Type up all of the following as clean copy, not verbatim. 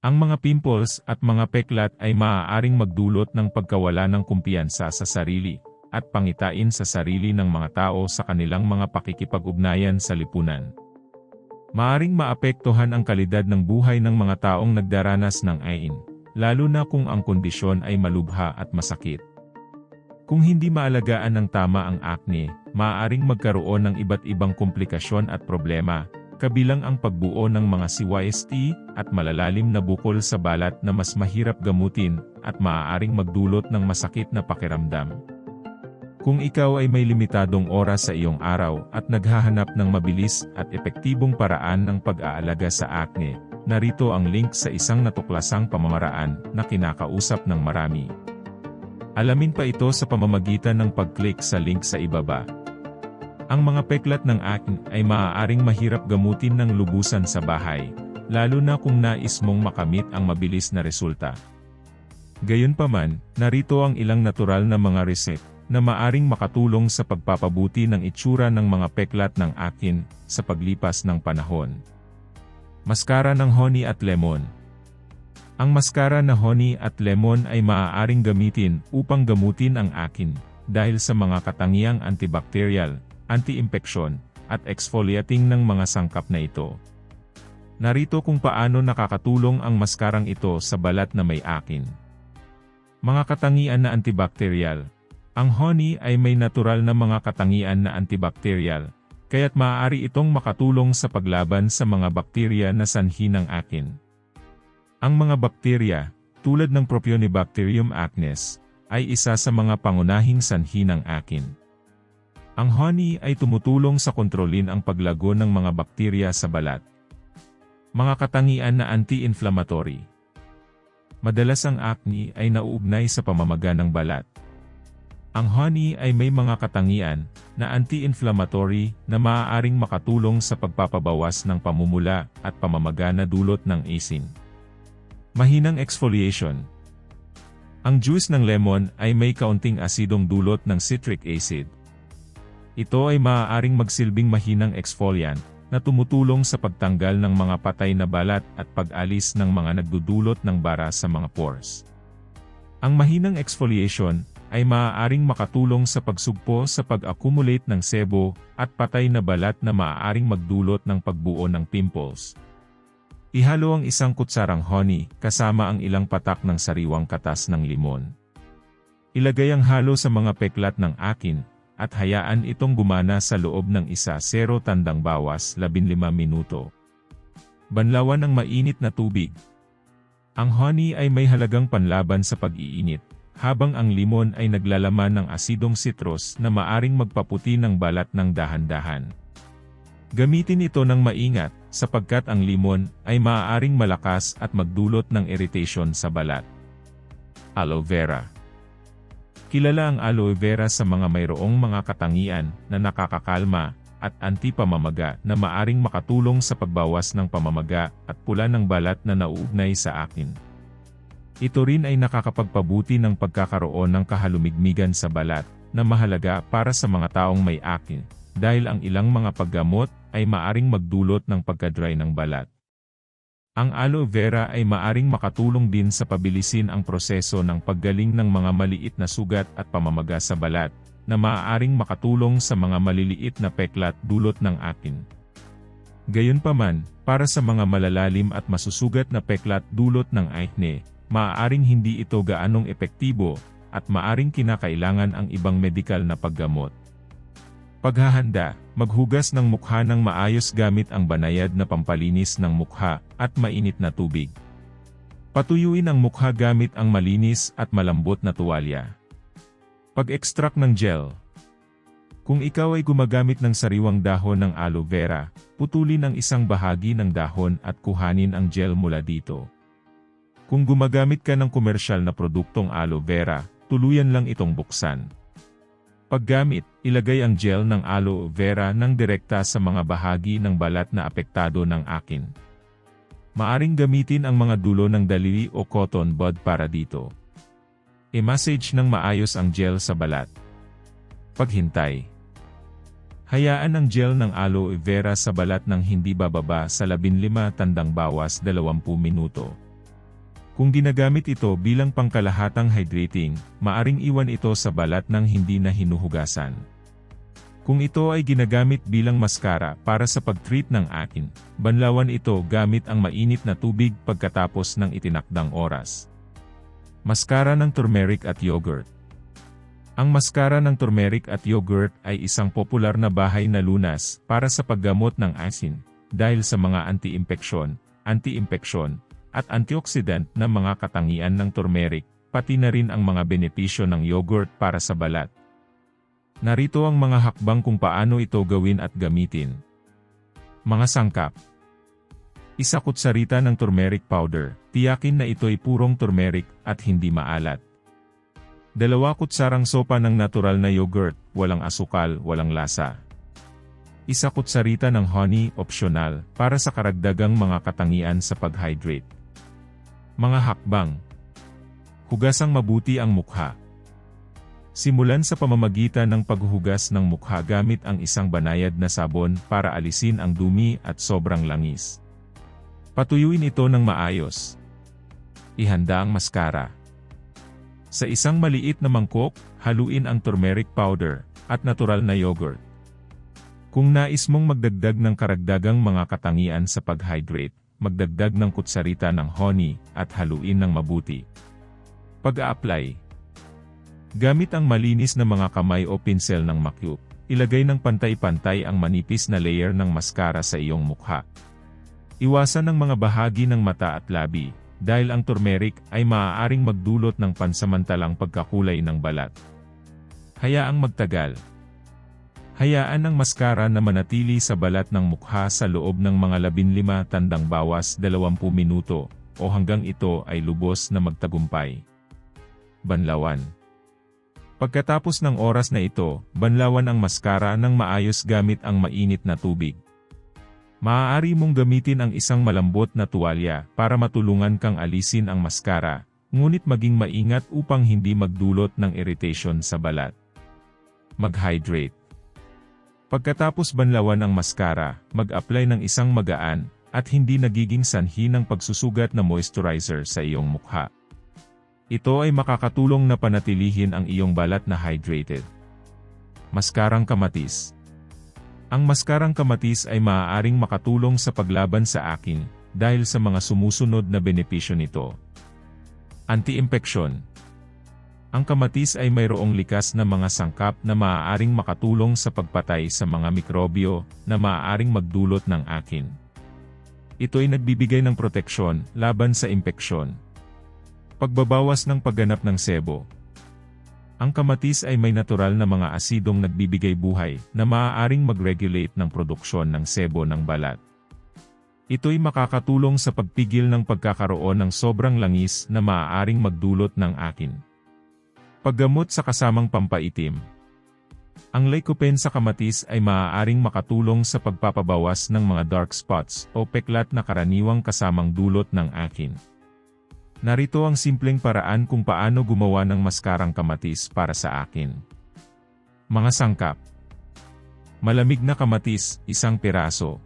Ang mga pimples at mga peklat ay maaaring magdulot ng pagkawala ng kumpiyansa sa sarili, at pangitain sa sarili ng mga tao sa kanilang mga pakikipag-ugnayan sa lipunan. Maaring maapektuhan ang kalidad ng buhay ng mga taong nagdaranas ng AIN, lalo na kung ang kondisyon ay malubha at masakit. Kung hindi maalagaan ng tama ang acne, maaaring magkaroon ng iba't ibang komplikasyon at problema, kabilang ang pagbuo ng mga CYST at malalalim na bukol sa balat na mas mahirap gamutin at maaaring magdulot ng masakit na pakiramdam. Kung ikaw ay may limitadong oras sa iyong araw at naghahanap ng mabilis at epektibong paraan ng pag-aalaga sa acne, narito ang link sa isang natuklasang pamamaraan na kinakausap ng marami. Alamin pa ito sa pamamagitan ng pag-click sa link sa ibaba. Ang mga peklat ng acne ay maaaring mahirap gamutin ng lubusan sa bahay, lalo na kung nais mong makamit ang mabilis na resulta. Gayunpaman, narito ang ilang natural na mga resep na maaring makatulong sa pagpapabuti ng itsura ng mga peklat ng acne sa paglipas ng panahon. Maskara ng honey at lemon. Ang maskara na honey at lemon ay maaaring gamitin upang gamutin ang acne dahil sa mga katangiang antibacterial, anti-impeksyon, at exfoliating ng mga sangkap na ito. Narito kung paano nakakatulong ang maskarang ito sa balat na may acne. Mga katangian na antibacterial. Ang honey ay may natural na mga katangian na antibacterial, kaya't maaari itong makatulong sa paglaban sa mga bakterya na sanhi ng acne. Ang mga bakterya, tulad ng Propionibacterium acnes, ay isa sa mga pangunahing sanhi ng acne. Ang honey ay tumutulong sa kontrolin ang paglago ng mga bakterya sa balat. Mga katangian na anti-inflammatory. Madalas ang acne ay nauugnay sa pamamaga ng balat. Ang honey ay may mga katangian na anti-inflammatory na maaaring makatulong sa pagpapabawas ng pamumula at pamamaga na dulot ng acne. Mahinang exfoliation. Ang juice ng lemon ay may kaunting asidong dulot ng citric acid. Ito ay maaaring magsilbing mahinang exfoliant na tumutulong sa pagtanggal ng mga patay na balat at pag-alis ng mga nagdudulot ng bara sa mga pores. Ang mahinang exfoliation ay maaaring makatulong sa pagsugpo sa pag-accumulate ng sebo at patay na balat na maaaring magdulot ng pagbuo ng pimples. Ihalo ang isang kutsarang honey kasama ang ilang patak ng sariwang katas ng limon. Ilagay ang halo sa mga peklat ng acne at hayaan itong gumana sa loob ng 1-15 minuto. Banlawan ng mainit na tubig. Ang honey ay may halagang panlaban sa pag-iinit, habang ang limon ay naglalaman ng asidong citrus na maaring magpaputi ng balat ng dahan-dahan. Gamitin ito ng maingat, sapagkat ang limon ay maaaring malakas at magdulot ng irritation sa balat. Aloe vera. Kilala ang aloe vera sa mga mayroong mga katangian na nakakakalma at anti-pamamaga na maaring makatulong sa pagbawas ng pamamaga at pula ng balat na nauugnay sa acne. Ito rin ay nakakapagpabuti ng pagkakaroon ng kahalumigmigan sa balat na mahalaga para sa mga taong may acne, dahil ang ilang mga paggamot ay maaring magdulot ng pagka-dry ng balat. Ang aloe vera ay maaring makatulong din sa pabilisin ang proseso ng paggaling ng mga maliit na sugat at pamamaga sa balat, na maaaring makatulong sa mga maliliit na peklat dulot ng acne. Gayunpaman, para sa mga malalalim at masusugat na peklat dulot ng acne, maaaring hindi ito gaanong epektibo, at maaring kinakailangan ang ibang medikal na paggamot. Paghahanda, maghugas ng mukha ng maayos gamit ang banayad na pampalinis ng mukha at mainit na tubig. Patuyuin ang mukha gamit ang malinis at malambot na tuwalya. Pag-extract ng gel. Kung ikaw ay gumagamit ng sariwang dahon ng aloe vera, putulin ang isang bahagi ng dahon at kuhanin ang gel mula dito. Kung gumagamit ka ng komersyal na produktong aloe vera, tuluyan lang itong buksan. Paggamit, ilagay ang gel ng aloe vera ng direkta sa mga bahagi ng balat na apektado ng acne. Maaring gamitin ang mga dulo ng daliri o cotton bud para dito. I-massage ng maayos ang gel sa balat. Paghintay. Hayaan ang gel ng aloe vera sa balat ng hindi bababa sa 15 20 minuto. Kung ginagamit ito bilang pangkalahatang hydrating, maaring iwan ito sa balat ng hindi na hinuhugasan. Kung ito ay ginagamit bilang maskara para sa pag-treat ng akin, banlawan ito gamit ang mainit na tubig pagkatapos ng itinakdang oras. Maskara ng turmeric at yogurt. Ang maskara ng turmeric at yogurt ay isang popular na bahay na lunas para sa paggamot ng asin, dahil sa mga anti-impeksyon, at antioxidant na mga katangian ng turmeric, pati na rin ang mga benepisyo ng yogurt para sa balat. Narito ang mga hakbang kung paano ito gawin at gamitin. Mga sangkap. 1 kutsarita ng turmeric powder, tiyakin na ito'y purong turmeric at hindi maalat. 2 kutsarang sopa ng natural na yogurt, walang asukal, walang lasa. 1 kutsarita ng honey, optional, para sa karagdagang mga katangian sa pag-hydrate. Mga hakbang. Hugasang mabuti ang mukha. Simulan sa pamamagitan ng paghuhugas ng mukha gamit ang isang banayad na sabon para alisin ang dumi at sobrang langis. Patuyuin ito ng maayos. Ihanda ang maskara. Sa isang maliit na mangkok, haluin ang turmeric powder at natural na yogurt. Kung nais mong magdagdag ng karagdagang mga katangian sa pag-hydrate, magdagdag ng kutsarita ng honey at haluin ng mabuti. Pag-a-apply. Gamit ang malinis na mga kamay o pinsel ng makyuk, ilagay ng pantay-pantay ang manipis na layer ng maskara sa iyong mukha. Iwasan ang mga bahagi ng mata at labi, dahil ang turmeric ay maaaring magdulot ng pansamantalang pagkakulay ng balat. Hayaang magtagal. Hayaan ang maskara na manatili sa balat ng mukha sa loob ng mga 15 tandang bawas 20 minuto, o hanggang ito ay lubos na magtagumpay. Banlawan. Pagkatapos ng oras na ito, banlawan ang maskara ng maayos gamit ang mainit na tubig. Maaari mong gamitin ang isang malambot na tuwalya para matulungan kang alisin ang maskara, ngunit maging maingat upang hindi magdulot ng irritation sa balat. Mag-hydrate. Pagkatapos banlawan ang maskara, mag-apply ng isang magaan, at hindi nagiging sanhi ng pagsusugat na moisturizer sa iyong mukha. Ito ay makakatulong na panatilihin ang iyong balat na hydrated. Maskarang kamatis. Ang maskarang kamatis ay maaaring makatulong sa paglaban sa akin, dahil sa mga sumusunod na benepisyo nito. Anti-impeksyon. Ang kamatis ay mayroong likas na mga sangkap na maaaring makatulong sa pagpatay sa mga mikrobyo na maaaring magdulot ng akin. Ito ay nagbibigay ng proteksyon laban sa impeksyon. Pagbabawas ng pagganap ng sebo. Ang kamatis ay may natural na mga asidong nagbibigay buhay na maaaring mag-regulate ng produksyon ng sebo ng balat. Ito'y makakatulong sa pagpigil ng pagkakaroon ng sobrang langis na maaaring magdulot ng akin. Paggamot sa kasamang pampaitim. Ang lycopene sa kamatis ay maaaring makatulong sa pagpapabawas ng mga dark spots o peklat na karaniwang kasamang dulot ng akin. Narito ang simpleng paraan kung paano gumawa ng maskarang kamatis para sa akin. Mga sangkap. Malamig na kamatis, 1 piraso.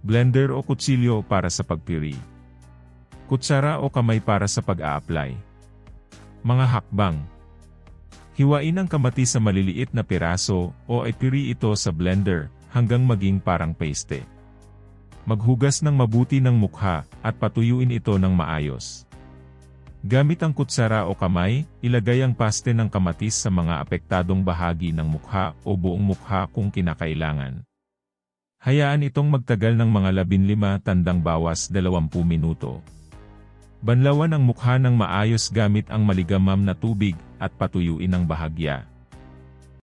Blender o kutsilyo para sa pagpiri. Kutsara o kamay para sa pag-a-apply. Mga hakbang. Hiwain ang kamatis sa maliliit na piraso o ipiri ito sa blender hanggang maging parang paste. Maghugas ng mabuti ng mukha at patuyuin ito ng maayos. Gamit ang kutsara o kamay, ilagay ang paste ng kamatis sa mga apektadong bahagi ng mukha o buong mukha kung kinakailangan. Hayaan itong magtagal ng mga 15 tandang bawas 20 minuto. Banlawan ang mukha ng maayos gamit ang maligamam na tubig at patuyuin ng bahagya.